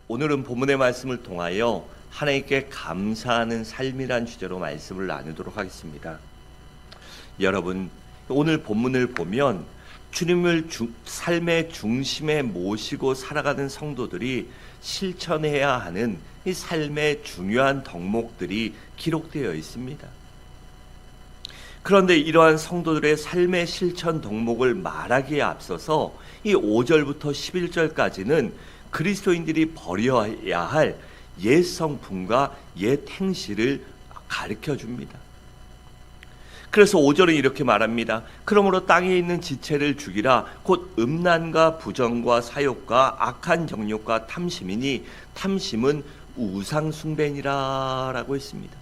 오늘은 본문의 말씀을 통하여 하나님께 감사하는 삶이란 주제로 말씀을 나누도록 하겠습니다. 여러분, 오늘 본문을 보면 주님을 삶의 중심에 모시고 살아가는 성도들이 실천해야 하는 이 삶의 중요한 덕목들이 기록되어 있습니다. 그런데 이러한 성도들의 삶의 실천 덕목을 말하기에 앞서서 이 5절부터 11절까지는 그리스도인들이 버려야 할 옛 성품과 옛 행실을 가르쳐 줍니다. 그래서 5절은 이렇게 말합니다. 그러므로 땅에 있는 지체를 죽이라. 곧 음란과 부정과 사욕과 악한 정욕과 탐심이니 탐심은 우상 숭배니라 라고 했습니다.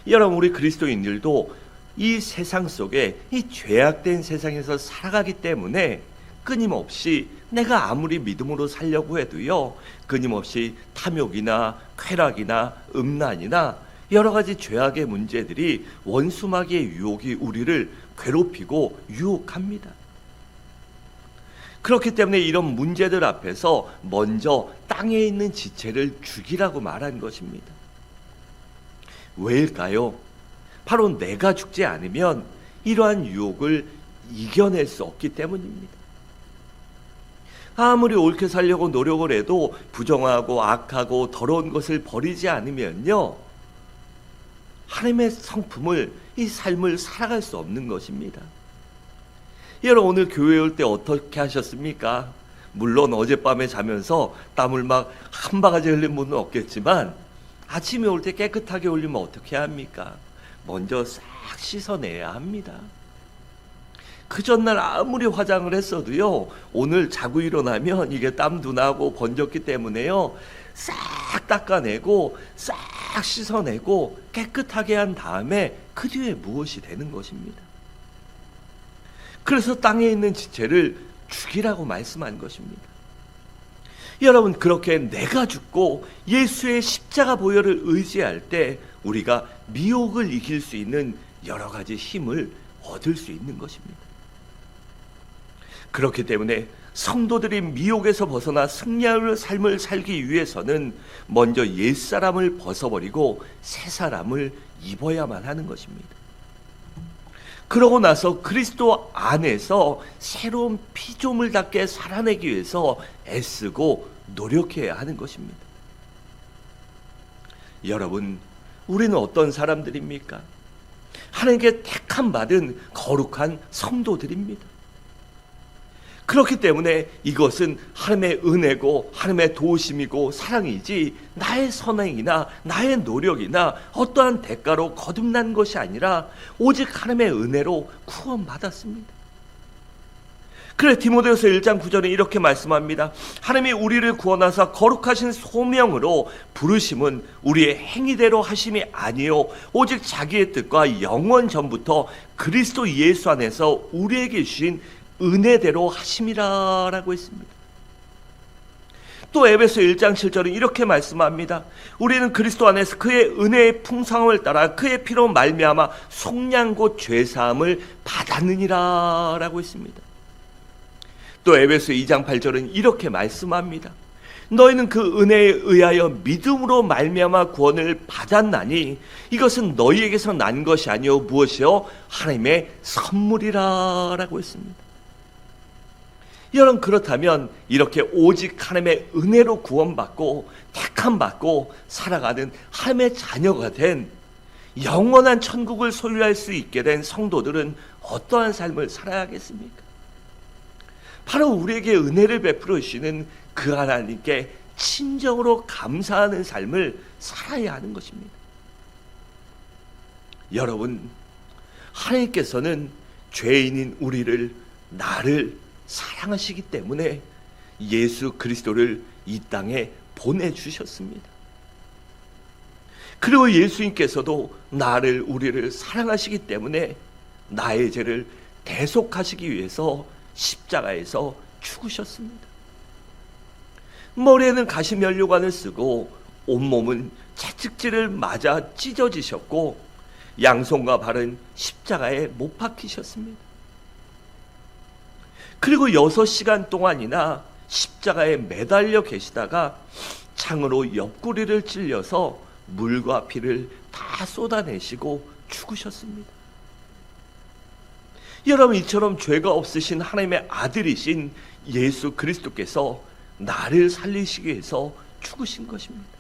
여러분, 우리 그리스도인들도 이 세상 속에 이 죄악된 세상에서 살아가기 때문에 끊임없이 내가 아무리 믿음으로 살려고 해도요, 끊임없이 탐욕이나 쾌락이나 음란이나 여러 가지 죄악의 문제들이 원수마귀의 유혹이 우리를 괴롭히고 유혹합니다. 그렇기 때문에 이런 문제들 앞에서 먼저 땅에 있는 지체를 죽이라고 말한 것입니다. 왜일까요? 바로 내가 죽지 않으면 이러한 유혹을 이겨낼 수 없기 때문입니다. 아무리 옳게 살려고 노력을 해도 부정하고 악하고 더러운 것을 버리지 않으면요, 하나님의 성품을, 이 삶을 살아갈 수 없는 것입니다. 여러분, 오늘 교회에 올 때 어떻게 하셨습니까? 물론 어젯밤에 자면서 땀을 막 한 바가지 흘린 분은 없겠지만 아침에 올 때 깨끗하게 올리면 어떻게 합니까? 먼저 싹 씻어내야 합니다. 그 전날 아무리 화장을 했어도요, 오늘 자고 일어나면 이게 땀도 나고 번졌기 때문에요, 싹 닦아내고 싹 씻어내고 깨끗하게 한 다음에 그 뒤에 무엇이 되는 것입니다. 그래서 땅에 있는 지체를 죽이라고 말씀한 것입니다. 여러분, 그렇게 내가 죽고 예수의 십자가 보혈을 의지할 때 우리가 미혹을 이길 수 있는 여러 가지 힘을 얻을 수 있는 것입니다. 그렇기 때문에 성도들이 미혹에서 벗어나 승리할 삶을 살기 위해서는 먼저 옛사람을 벗어버리고 새사람을 입어야만 하는 것입니다. 그러고 나서 그리스도 안에서 새로운 피조물답게 살아내기 위해서 애쓰고 노력해야 하는 것입니다. 여러분, 우리는 어떤 사람들입니까? 하나님께 택함 받은 거룩한 성도들입니다. 그렇기 때문에 이것은 하나님의 은혜고 하나님의 도우심이고 사랑이지 나의 선행이나 나의 노력이나 어떠한 대가로 거듭난 것이 아니라 오직 하나님의 은혜로 구원받았습니다. 그래 디모데후서 1장 9절에 이렇게 말씀합니다. 하나님이 우리를 구원하사 거룩하신 소명으로 부르심은 우리의 행위대로 하심이 아니요 오직 자기의 뜻과 영원 전부터 그리스도 예수 안에서 우리에게 주신 은혜대로 하심이라 라고 했습니다. 또 에베소 1장 7절은 이렇게 말씀합니다. 우리는 그리스도 안에서 그의 은혜의 풍성함을 따라 그의 피로 말미암아 속량 곧 죄사함을 받았느니라 라고 했습니다. 또 에베소 2장 8절은 이렇게 말씀합니다. 너희는 그 은혜에 의하여 믿음으로 말미암아 구원을 받았나니 이것은 너희에게서 난 것이 아니요 무엇이요 하나님의 선물이라 라고 했습니다. 여러분, 그렇다면 이렇게 오직 하나님의 은혜로 구원받고 택함받고 살아가는 하나님의 자녀가 된 영원한 천국을 소유할 수 있게 된 성도들은 어떠한 삶을 살아야겠습니까? 바로 우리에게 은혜를 베풀어 주시는 그 하나님께 진정으로 감사하는 삶을 살아야 하는 것입니다. 여러분, 하나님께서는 죄인인 우리를, 나를 사랑하시기 때문에 예수 그리스도를 이 땅에 보내주셨습니다. 그리고 예수님께서도 나를, 우리를 사랑하시기 때문에 나의 죄를 대속하시기 위해서 십자가에서 죽으셨습니다. 머리에는 가시면류관을 쓰고 온몸은 채찍질을 맞아 찢어지셨고 양손과 발은 십자가에 못 박히셨습니다. 그리고 6시간 동안이나 십자가에 매달려 계시다가 창으로 옆구리를 찔려서 물과 피를 다 쏟아내시고 죽으셨습니다. 여러분, 이처럼 죄가 없으신 하나님의 아들이신 예수 그리스도께서 나를 살리시기 위해서 죽으신 것입니다.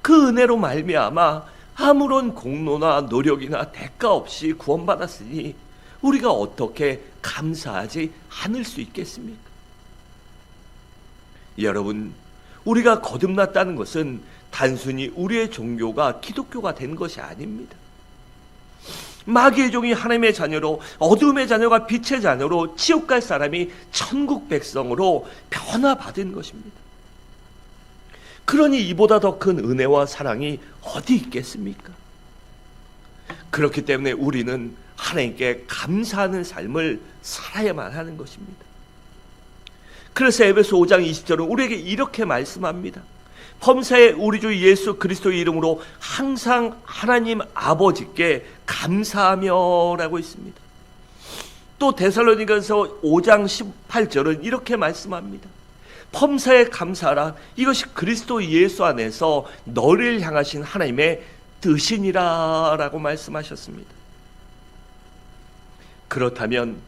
그 은혜로 말미암아 아무런 공로나 노력이나 대가 없이 구원받았으니 우리가 어떻게 감사하지 않을 수 있겠습니까? 여러분, 우리가 거듭났다는 것은 단순히 우리의 종교가 기독교가 된 것이 아닙니다. 마귀의 종이 하나님의 자녀로, 어둠의 자녀가 빛의 자녀로, 지옥 갈 사람이 천국 백성으로 변화받은 것입니다. 그러니 이보다 더 큰 은혜와 사랑이 어디 있겠습니까? 그렇기 때문에 우리는 하나님께 감사하는 삶을 살아야만 하는 것입니다. 그래서 에베소 5장 20절은 우리에게 이렇게 말씀합니다. 범사에 우리 주 예수 그리스도의 이름으로 항상 하나님 아버지께 감사하며 라고 있습니다. 또 데살로니가서 5장 18절은 이렇게 말씀합니다. 범사에 감사하라. 이것이 그리스도 예수 안에서 너를 향하신 하나님의 뜻이니라 라고 말씀하셨습니다. 그렇다면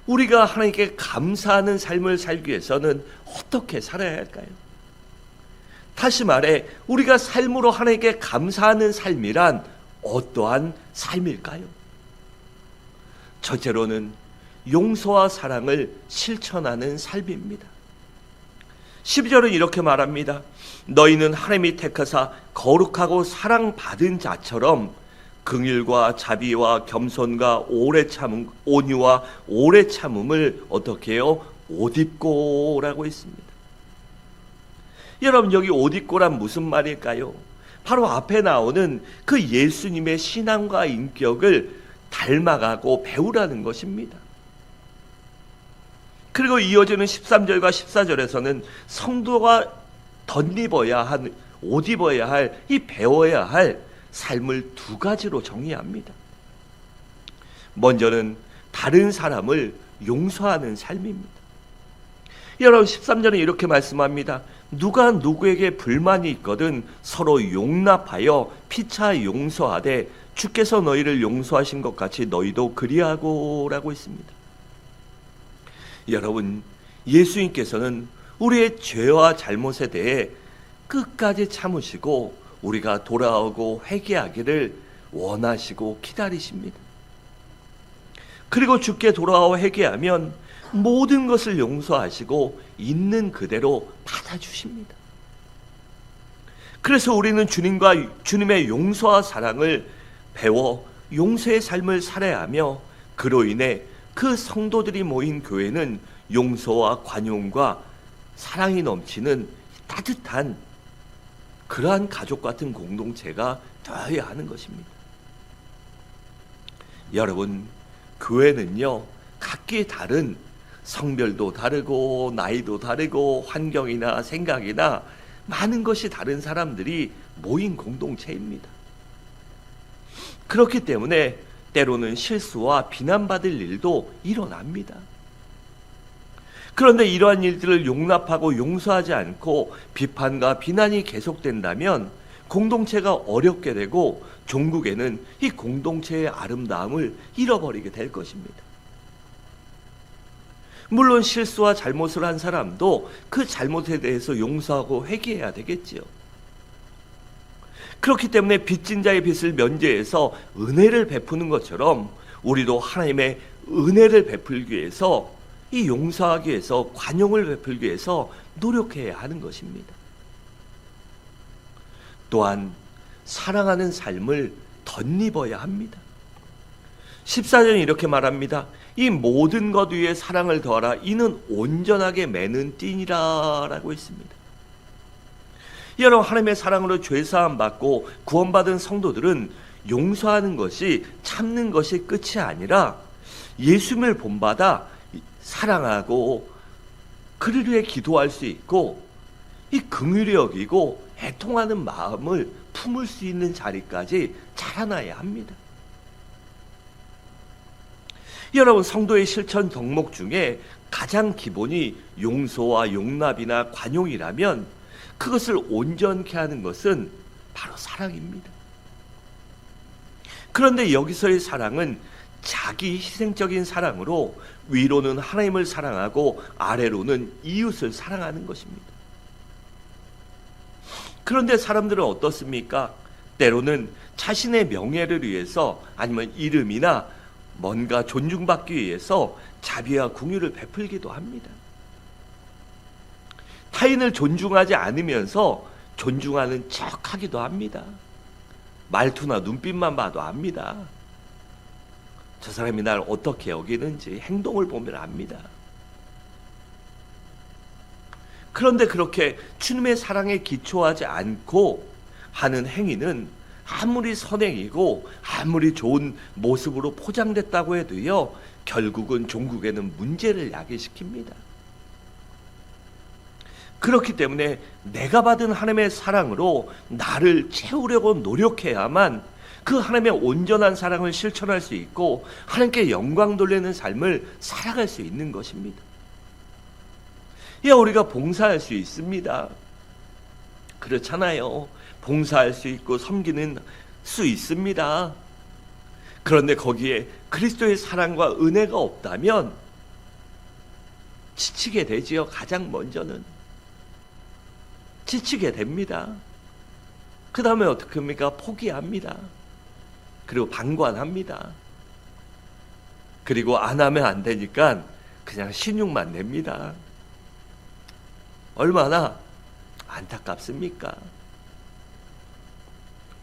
우리가 하나님께 감사하는 삶을 살기 위해서는 어떻게 살아야 할까요? 다시 말해, 우리가 삶으로 하나님께 감사하는 삶이란 어떠한 삶일까요? 첫째로는 용서와 사랑을 실천하는 삶입니다. 12절은 이렇게 말합니다. 너희는 하나님이 택하사 거룩하고 사랑받은 자처럼 긍휼과 자비와 겸손과 오래 참음, 온유와 오래 참음을 어떻게 해요? 옷 입고 라고 했습니다. 여러분, 여기 옷 입고란 무슨 말일까요? 바로 앞에 나오는 그 예수님의 신앙과 인격을 닮아가고 배우라는 것입니다. 그리고 이어지는 13절과 14절에서는 성도가 덧입어야 한, 옷 입어야 할, 이 배워야 할 삶을 두 가지로 정의합니다. 먼저는 다른 사람을 용서하는 삶입니다. 여러분, 13절은 이렇게 말씀합니다. 누가 누구에게 불만이 있거든 서로 용납하여 피차 용서하되 주께서 너희를 용서하신 것 같이 너희도 그리하고 라고 했습니다. 여러분, 예수님께서는 우리의 죄와 잘못에 대해 끝까지 참으시고 우리가 돌아오고 회개하기를 원하시고 기다리십니다. 그리고 주께 돌아와 회개하면 모든 것을 용서하시고 있는 그대로 받아주십니다. 그래서 우리는 주님의 용서와 사랑을 배워 용서의 삶을 살아야 하며, 그로 인해 그 성도들이 모인 교회는 용서와 관용과 사랑이 넘치는 따뜻한 그러한 가족 같은 공동체가 되어야 하는 것입니다. 여러분, 교회는요, 각기 다른 성별도 다르고 나이도 다르고 환경이나 생각이나 많은 것이 다른 사람들이 모인 공동체입니다. 그렇기 때문에 때로는 실수와 비난받을 일도 일어납니다. 그런데 이러한 일들을 용납하고 용서하지 않고 비판과 비난이 계속된다면 공동체가 어렵게 되고 종국에는 이 공동체의 아름다움을 잃어버리게 될 것입니다. 물론 실수와 잘못을 한 사람도 그 잘못에 대해서 용서하고 회개해야 되겠지요. 그렇기 때문에 빚진 자의 빚을 면제해서 은혜를 베푸는 것처럼 우리도 하나님의 은혜를 베풀기 위해서, 이 용서하기 위해서, 관용을 베풀기 위해서 노력해야 하는 것입니다. 또한 사랑하는 삶을 덧입어야 합니다. 14절은 이렇게 말합니다. 이 모든 것 위에 사랑을 더하라. 이는 온전하게 매는 띠니라 라고 했습니다. 여러분, 하나님의 사랑으로 죄사함 받고 구원받은 성도들은 용서하는 것이, 참는 것이 끝이 아니라 예수님을 본받아 사랑하고 그를 위해 기도할 수 있고, 이 긍휼히 여기고 애통하는 마음을 품을 수 있는 자리까지 자라나야 합니다. 여러분, 성도의 실천 덕목 중에 가장 기본이 용서와 용납이나 관용이라면 그것을 온전케 하는 것은 바로 사랑입니다. 그런데 여기서의 사랑은 자기 희생적인 사랑으로 위로는 하나님을 사랑하고 아래로는 이웃을 사랑하는 것입니다. 그런데 사람들은 어떻습니까? 때로는 자신의 명예를 위해서 아니면 이름이나 뭔가 존중받기 위해서 자비와 긍휼을 베풀기도 합니다. 타인을 존중하지 않으면서 존중하는 척하기도 합니다. 말투나 눈빛만 봐도 압니다. 저 사람이 날 어떻게 여기는지 행동을 보면 압니다. 그런데 그렇게 주님의 사랑에 기초하지 않고 하는 행위는 아무리 선행이고 아무리 좋은 모습으로 포장됐다고 해도요, 결국은 종국에는 문제를 야기시킵니다. 그렇기 때문에 내가 받은 하나님의 사랑으로 나를 채우려고 노력해야만 그 하나님의 온전한 사랑을 실천할 수 있고 하나님께 영광 돌리는 삶을 살아갈 수 있는 것입니다. 우리가 봉사할 수 있습니다. 그렇잖아요. 봉사할 수 있고 섬기는 수 있습니다. 그런데 거기에 그리스도의 사랑과 은혜가 없다면 지치게 되지요. 가장 먼저는 지치게 됩니다. 그 다음에 어떻게 합니까? 포기합니다. 그리고 방관합니다. 그리고 안 하면 안 되니까 그냥 신용만 냅니다. 얼마나 안타깝습니까?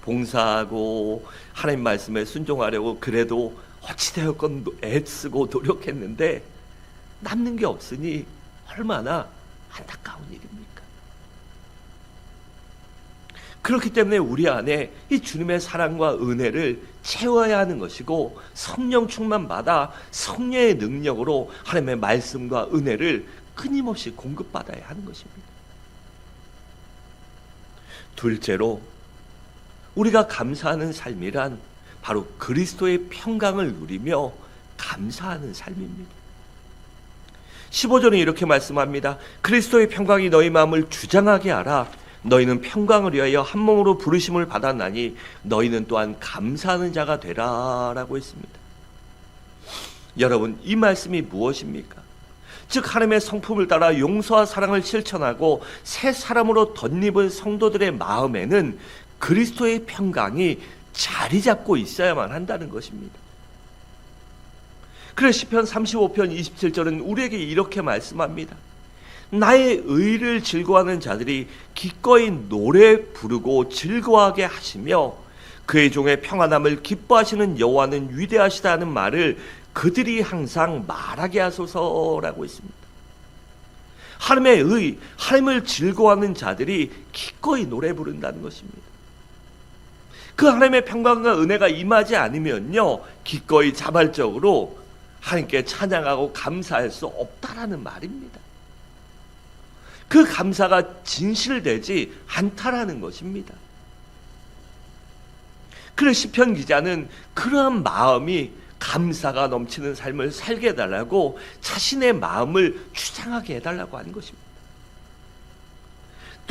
봉사하고 하나님 말씀에 순종하려고 그래도 어찌되었건 애쓰고 노력했는데 남는 게 없으니 얼마나 안타까운 일입니까? 그렇기 때문에 우리 안에 이 주님의 사랑과 은혜를 채워야 하는 것이고 성령 충만받아 성령의 능력으로 하나님의 말씀과 은혜를 끊임없이 공급받아야 하는 것입니다. 둘째로 우리가 감사하는 삶이란 바로 그리스도의 평강을 누리며 감사하는 삶입니다. 15절에 이렇게 말씀합니다. 그리스도의 평강이 너희 마음을 주장하게 하라. 너희는 평강을 위하여 한 몸으로 부르심을 받았나니 너희는 또한 감사하는 자가 되라 라고 했습니다. 여러분, 이 말씀이 무엇입니까? 즉 하나님의 성품을 따라 용서와 사랑을 실천하고 새 사람으로 덧입은 성도들의 마음에는 그리스도의 평강이 자리 잡고 있어야만 한다는 것입니다. 그래서 시편 35편 27절은 우리에게 이렇게 말씀합니다. 나의 의를 즐거워하는 자들이 기꺼이 노래 부르고 즐거워하게 하시며 그의 종의 평안함을 기뻐하시는 여호와는 위대하시다 하는 말을 그들이 항상 말하게 하소서라고 했습니다. 하나님의 의, 하나님을 즐거워하는 자들이 기꺼이 노래 부른다는 것입니다. 그 하나님의 평강과 은혜가 임하지 않으면요, 기꺼이 자발적으로 하나님께 찬양하고 감사할 수 없다라는 말입니다. 그 감사가 진실되지 않다라는 것입니다. 그래서 시편 기자는 그러한 마음이 감사가 넘치는 삶을 살게 해달라고 자신의 마음을 주장하게 해달라고 하는 것입니다.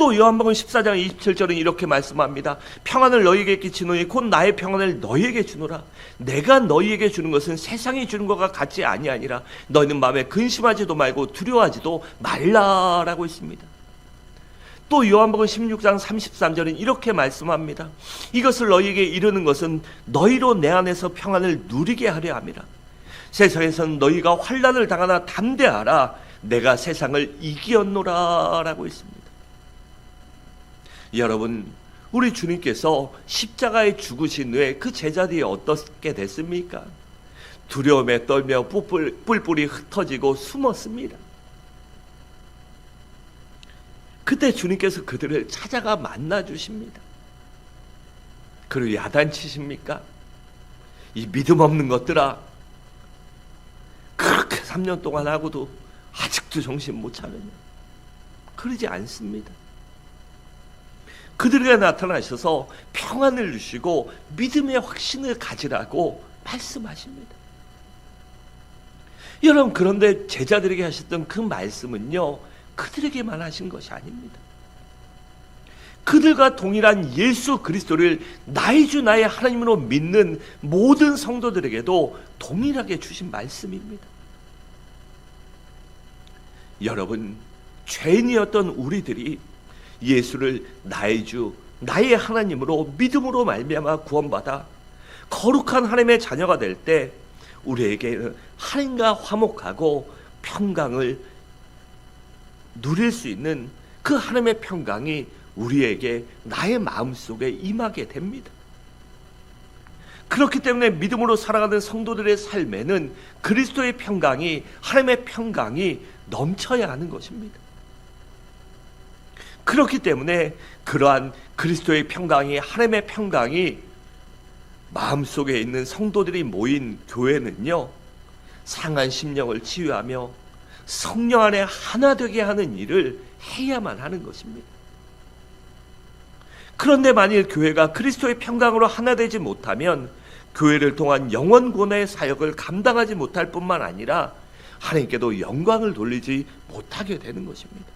또 요한복음 14장 27절은 이렇게 말씀합니다. 평안을 너희에게 끼치노니 곧 나의 평안을 너희에게 주노라. 내가 너희에게 주는 것은 세상이 주는 것과 같지 아니하니라. 너희는 마음에 근심하지도 말고 두려워하지도 말라라고 했습니다. 또 요한복음 16장 33절은 이렇게 말씀합니다. 이것을 너희에게 이르는 것은 너희로 내 안에서 평안을 누리게 하려 함이라. 세상에서는 너희가 환난을 당하나 담대하라. 내가 세상을 이기었노라 라고 했습니다. 여러분, 우리 주님께서 십자가에 죽으신 후에 그 제자들이 어떻게 됐습니까? 두려움에 떨며 뿔뿔이 흩어지고 숨었습니다. 그때 주님께서 그들을 찾아가 만나 주십니다. 그리고 야단치십니까? 이 믿음 없는 것들아, 그렇게 3년 동안 하고도 아직도 정신 못 차리냐? 그러지 않습니다. 그들에게 나타나셔서 평안을 주시고 믿음의 확신을 가지라고 말씀하십니다. 여러분, 그런데 제자들에게 하셨던 그 말씀은요, 그들에게만 하신 것이 아닙니다. 그들과 동일한 예수 그리스도를 나의 주 나의 하나님으로 믿는 모든 성도들에게도 동일하게 주신 말씀입니다. 여러분, 죄인이었던 우리들이 예수를 나의 주 나의 하나님으로 믿음으로 말미암아 구원받아 거룩한 하나님의 자녀가 될 때 우리에게 하나님과 화목하고 평강을 누릴 수 있는 그 하나님의 평강이 우리에게 나의 마음속에 임하게 됩니다. 그렇기 때문에 믿음으로 살아가는 성도들의 삶에는 그리스도의 평강이, 하나님의 평강이 넘쳐야 하는 것입니다. 그렇기 때문에 그러한 그리스도의 평강이, 하나님의 평강이 마음속에 있는 성도들이 모인 교회는요, 상한 심령을 치유하며 성령 안에 하나 되게 하는 일을 해야만 하는 것입니다. 그런데 만일 교회가 그리스도의 평강으로 하나 되지 못하면 교회를 통한 영혼 구원의 사역을 감당하지 못할 뿐만 아니라 하나님께도 영광을 돌리지 못하게 되는 것입니다.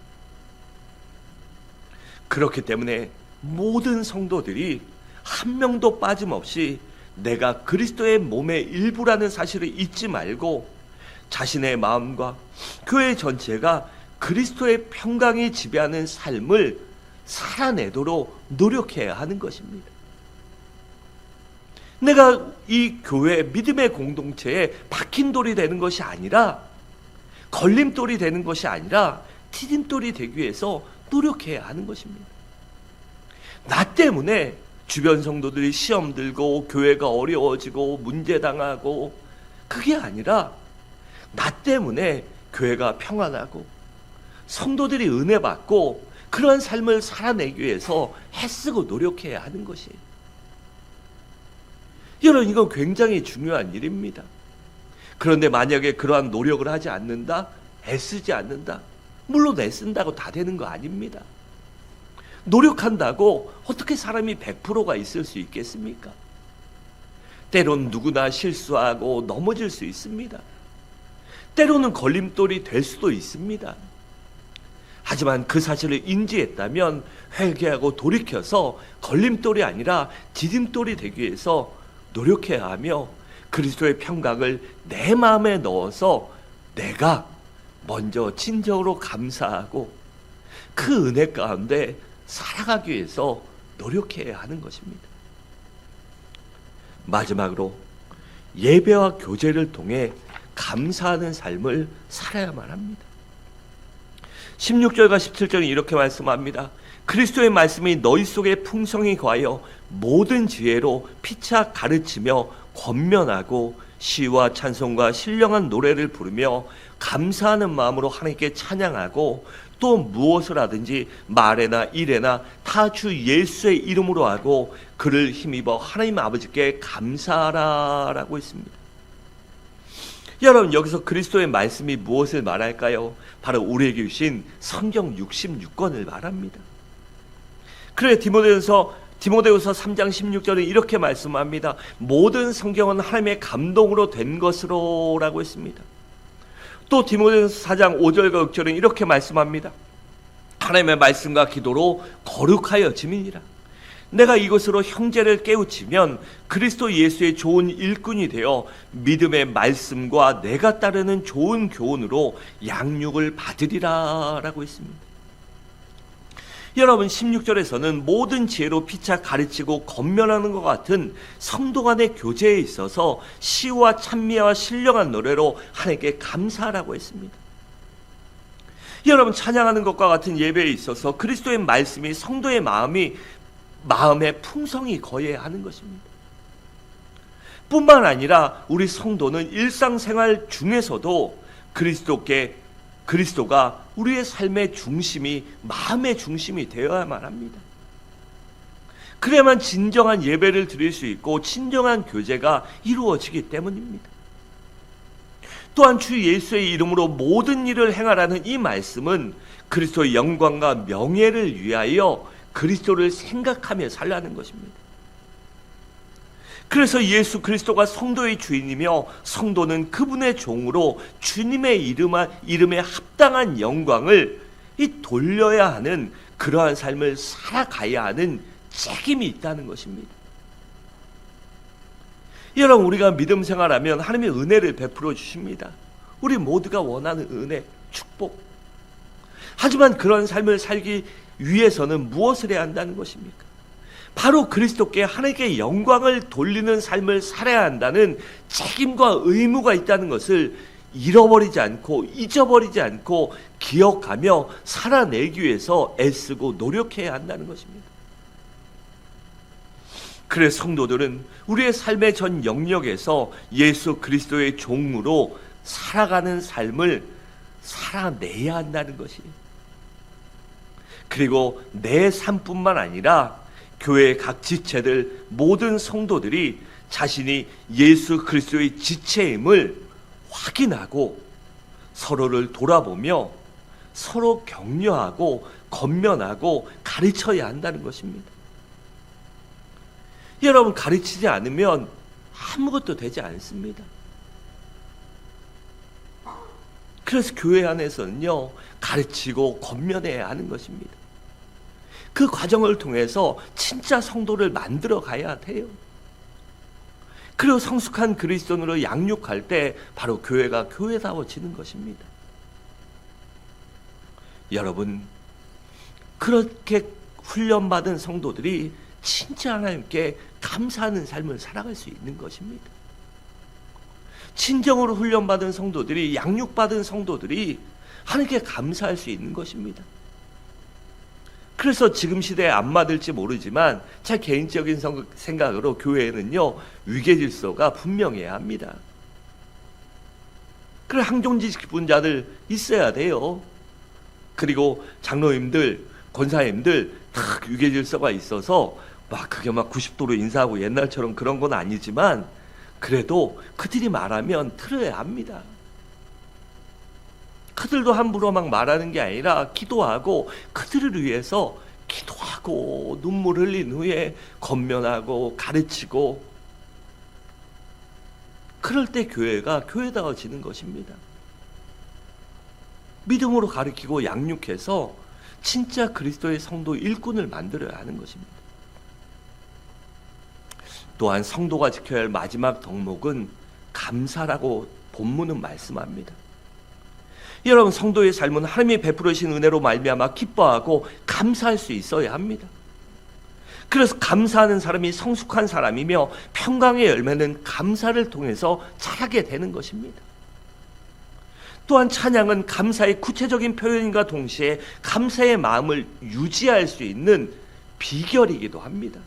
그렇기 때문에 모든 성도들이 한 명도 빠짐없이 내가 그리스도의 몸의 일부라는 사실을 잊지 말고 자신의 마음과 교회 전체가 그리스도의 평강이 지배하는 삶을 살아내도록 노력해야 하는 것입니다. 내가 이 교회 믿음의 공동체에 박힌 돌이 되는 것이 아니라, 걸림돌이 되는 것이 아니라 디딤돌이 되기 위해서 노력해야 하는 것입니다. 나 때문에 주변 성도들이 시험 들고 교회가 어려워지고 문제당하고, 그게 아니라 나 때문에 교회가 평안하고 성도들이 은혜 받고 그러한 삶을 살아내기 위해서 애쓰고 노력해야 하는 것이에요. 여러분, 이건 굉장히 중요한 일입니다. 그런데 만약에 그러한 노력을 하지 않는다, 애쓰지 않는다, 물론 애쓴다고 다 되는 거 아닙니다. 노력한다고 어떻게 사람이 100%가 있을 수 있겠습니까? 때론 누구나 실수하고 넘어질 수 있습니다. 때로는 걸림돌이 될 수도 있습니다. 하지만 그 사실을 인지했다면 회개하고 돌이켜서 걸림돌이 아니라 디딤돌이 되기 위해서 노력해야 하며 그리스도의 평강을 내 마음에 넣어서 내가 먼저 진정으로 감사하고 그 은혜 가운데 살아가기 위해서 노력해야 하는 것입니다. 마지막으로 예배와 교제를 통해 감사하는 삶을 살아야만 합니다. 16절과 17절은 이렇게 말씀합니다. 그리스도의 말씀이 너희 속에 풍성히 거하여 모든 지혜로 피차 가르치며 권면하고 시와 찬송과 신령한 노래를 부르며 감사하는 마음으로 하나님께 찬양하고 또 무엇을 하든지 말에나 일에나 다 주 예수의 이름으로 하고 그를 힘입어 하나님 아버지께 감사하라라고 했습니다. 여러분, 여기서 그리스도의 말씀이 무엇을 말할까요? 바로 우리에게 주신 성경 66권을 말합니다. 그래, 디모데후서 3장 16절은 이렇게 말씀합니다. 모든 성경은 하나님의 감동으로 된 것으로 라고 했습니다. 또 디모데후서 4장 5절과 6절은 이렇게 말씀합니다. 하나님의 말씀과 기도로 거룩하여짐이니라. 내가 이것으로 형제를 깨우치면 그리스도 예수의 좋은 일꾼이 되어 믿음의 말씀과 내가 따르는 좋은 교훈으로 양육을 받으리라 라고 했습니다. 여러분, 16절에서는 모든 지혜로 피차 가르치고 권면하는 것 같은 성도 간의 교제에 있어서 시와 찬미와 신령한 노래로 하나님께 감사하라고 했습니다. 여러분, 찬양하는 것과 같은 예배에 있어서 그리스도의 말씀이 성도의 마음에 풍성히 거해야 하는 것입니다. 뿐만 아니라 우리 성도는 일상생활 중에서도 그리스도가 우리의 삶의 중심이, 마음의 중심이 되어야만 합니다. 그래야만 진정한 예배를 드릴 수 있고 진정한 교제가 이루어지기 때문입니다. 또한 주 예수의 이름으로 모든 일을 행하라는 이 말씀은 그리스도의 영광과 명예를 위하여 그리스도를 생각하며 살라는 것입니다. 그래서 예수 그리스도가 성도의 주인이며 성도는 그분의 종으로 주님의 이름에 합당한 영광을 돌려야 하는 그러한 삶을 살아가야 하는 책임이 있다는 것입니다. 여러분, 우리가 믿음 생활하면 하나님의 은혜를 베풀어 주십니다. 우리 모두가 원하는 은혜, 축복. 하지만 그런 삶을 살기 위해서는 무엇을 해야 한다는 것입니까? 바로 그리스도께 하나님께 영광을 돌리는 삶을 살아야 한다는 책임과 의무가 있다는 것을 잃어버리지 않고 잊어버리지 않고 기억하며 살아내기 위해서 애쓰고 노력해야 한다는 것입니다. 그래서 성도들은 우리의 삶의 전 영역에서 예수 그리스도의 종으로 살아가는 삶을 살아내야 한다는 것이에요. 그리고 내 삶뿐만 아니라 교회의 각 지체들, 모든 성도들이 자신이 예수 그리스도의 지체임을 확인하고 서로를 돌아보며 서로 격려하고 권면하고 가르쳐야 한다는 것입니다. 여러분, 가르치지 않으면 아무것도 되지 않습니다. 그래서 교회 안에서는요, 가르치고 권면해야 하는 것입니다. 그 과정을 통해서 진짜 성도를 만들어 가야 돼요. 그리고 성숙한 그리스도인으로 양육할 때 바로 교회가 교회다워지는 것입니다. 여러분, 그렇게 훈련받은 성도들이 진짜 하나님께 감사하는 삶을 살아갈 수 있는 것입니다. 진정으로 훈련받은 성도들이, 양육받은 성도들이 하나님께 감사할 수 있는 것입니다. 그래서 지금 시대에 안 맞을지 모르지만 제 개인적인 생각으로 교회에는요, 위계 질서가 분명해야 합니다. 그래, 항종직분자들 있어야 돼요. 그리고 장로님들, 권사님들 다 위계 질서가 있어서 그게 90도로 인사하고 옛날처럼 그런 건 아니지만 그래도 그들이 말하면 들어야 합니다. 그들도 함부로 말하는 게 아니라 기도하고 그들을 위해서 기도하고 눈물 흘린 후에 권면하고 가르치고, 그럴 때 교회가 교회다워지는 것입니다. 믿음으로 가르치고 양육해서 진짜 그리스도의 성도 일꾼을 만들어야 하는 것입니다. 또한 성도가 지켜야 할 마지막 덕목은 감사라고 본문은 말씀합니다. 여러분, 성도의 삶은 하나님이 베풀어 주신 은혜로 말미암아 기뻐하고 감사할 수 있어야 합니다. 그래서 감사하는 사람이 성숙한 사람이며 평강의 열매는 감사를 통해서 자라게 되는 것입니다. 또한 찬양은 감사의 구체적인 표현과 동시에 감사의 마음을 유지할 수 있는 비결이기도 합니다.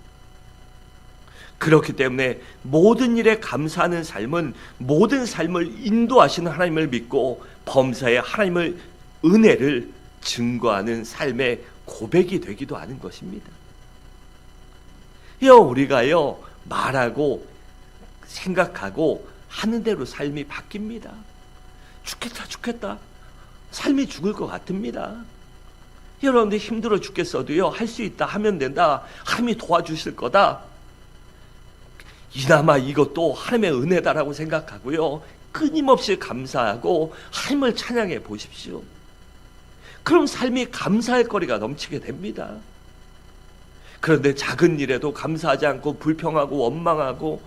그렇기 때문에 모든 일에 감사하는 삶은 모든 삶을 인도하시는 하나님을 믿고 범사에 하나님의 은혜를 증거하는 삶의 고백이 되기도 하는 것입니다. 우리가요, 말하고 생각하고 하는 대로 삶이 바뀝니다. 죽겠다. 삶이 죽을 것 같습니다. 여러분들 힘들어 죽겠어도요, 할 수 있다, 하면 된다, 하나님이 도와주실 거다, 이나마 이것도 하나님의 은혜다라고 생각하고요, 끊임없이 감사하고 하나님을 찬양해 보십시오. 그럼 삶이 감사할 거리가 넘치게 됩니다. 그런데 작은 일에도 감사하지 않고 불평하고 원망하고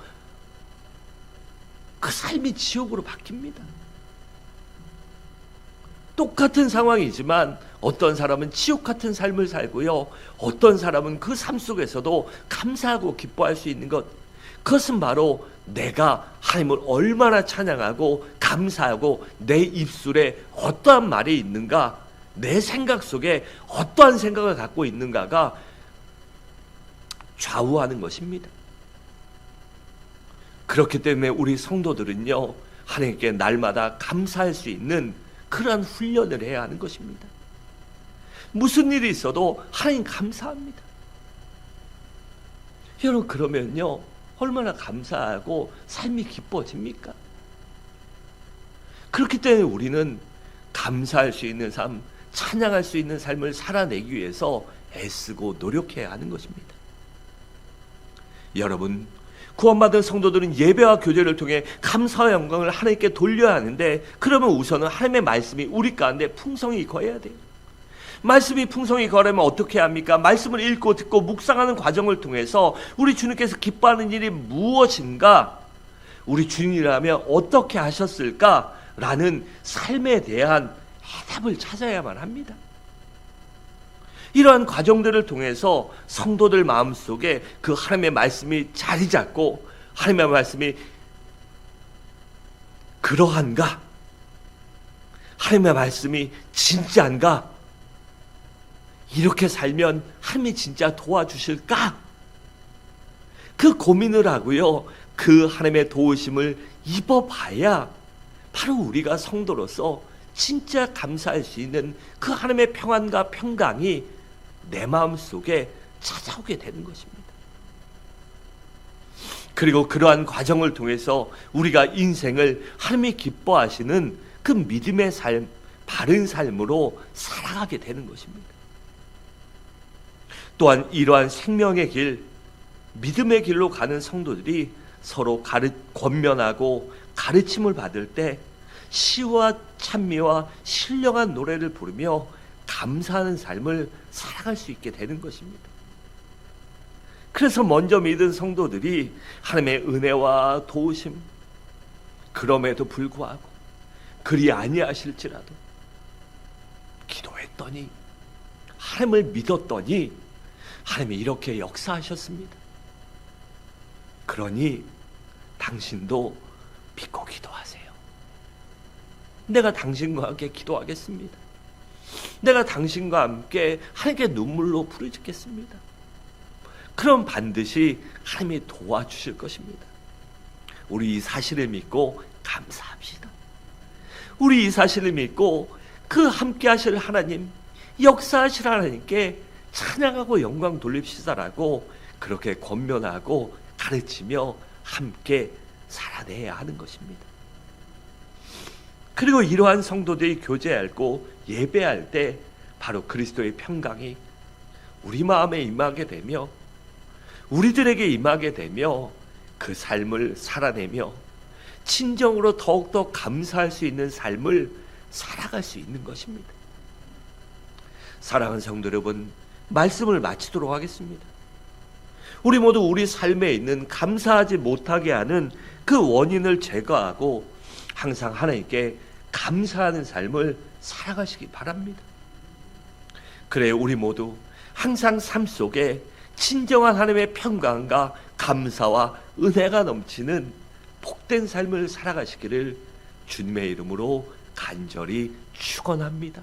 그 삶이 지옥으로 바뀝니다. 똑같은 상황이지만 어떤 사람은 지옥 같은 삶을 살고요, 어떤 사람은 그 삶 속에서도 감사하고 기뻐할 수 있는 것, 그것은 바로 내가 하나님을 얼마나 찬양하고 감사하고 내 입술에 어떠한 말이 있는가, 내 생각 속에 어떠한 생각을 갖고 있는가가 좌우하는 것입니다. 그렇기 때문에 우리 성도들은요, 하나님께 날마다 감사할 수 있는 그러한 훈련을 해야 하는 것입니다. 무슨 일이 있어도 하나님 감사합니다. 여러분, 그러면요, 얼마나 감사하고 삶이 기뻐집니까? 그렇기 때문에 우리는 감사할 수 있는 삶, 찬양할 수 있는 삶을 살아내기 위해서 애쓰고 노력해야 하는 것입니다. 여러분, 구원받은 성도들은 예배와 교제를 통해 감사와 영광을 하나님께 돌려야 하는데, 그러면 우선은 하나님의 말씀이 우리 가운데 풍성히 거해야 돼요. 말씀이 풍성히 거하려면 어떻게 합니까? 말씀을 읽고 듣고 묵상하는 과정을 통해서 우리 주님께서 기뻐하는 일이 무엇인가, 우리 주님이라면 어떻게 하셨을까 라는 삶에 대한 해답을 찾아야만 합니다. 이러한 과정들을 통해서 성도들 마음속에 그 하나님의 말씀이 자리 잡고, 하나님의 말씀이 그러한가, 하나님의 말씀이 진짜인가, 이렇게 살면 하나님이 진짜 도와주실까, 그 고민을 하고요, 그 하나님의 도우심을 입어봐야 바로 우리가 성도로서 진짜 감사할 수 있는 그 하나님의 평안과 평강이 내 마음속에 찾아오게 되는 것입니다. 그리고 그러한 과정을 통해서 우리가 인생을 하나님이 기뻐하시는 그 믿음의 삶, 바른 삶으로 살아가게 되는 것입니다. 또한 이러한 생명의 길, 믿음의 길로 가는 성도들이 서로 권면하고 가르침을 받을 때 시와 찬미와 신령한 노래를 부르며 감사하는 삶을 살아갈 수 있게 되는 것입니다. 그래서 먼저 믿은 성도들이 하나님의 은혜와 도우심, 그럼에도 불구하고 그리 아니하실지라도 기도했더니, 하나님을 믿었더니 하나님이 이렇게 역사하셨습니다. 그러니 당신도 믿고 기도하세요. 내가 당신과 함께 기도하겠습니다. 내가 당신과 함께 하나님께 눈물로 부르짖겠습니다. 그럼 반드시 하나님이 도와주실 것입니다. 우리 이 사실을 믿고 감사합시다. 우리 이 사실을 믿고 그 함께 하실 하나님, 역사하실 하나님께 찬양하고 영광 돌립시다라고 그렇게 권면하고 가르치며 함께 살아내야 하는 것입니다. 그리고 이러한 성도들이 교제하고 예배할 때 바로 그리스도의 평강이 우리 마음에 임하게 되며, 우리들에게 임하게 되며, 그 삶을 살아내며 진정으로 더욱더 감사할 수 있는 삶을 살아갈 수 있는 것입니다. 사랑하는 성도 여러분, 말씀을 마치도록 하겠습니다. 우리 모두 우리 삶에 있는 감사하지 못하게 하는 그 원인을 제거하고 항상 하나님께 감사하는 삶을 살아가시기 바랍니다. 그래 우리 모두 항상 삶 속에 진정한 하나님의 평강과 감사와 은혜가 넘치는 복된 삶을 살아가시기를 주님의 이름으로 간절히 축원합니다.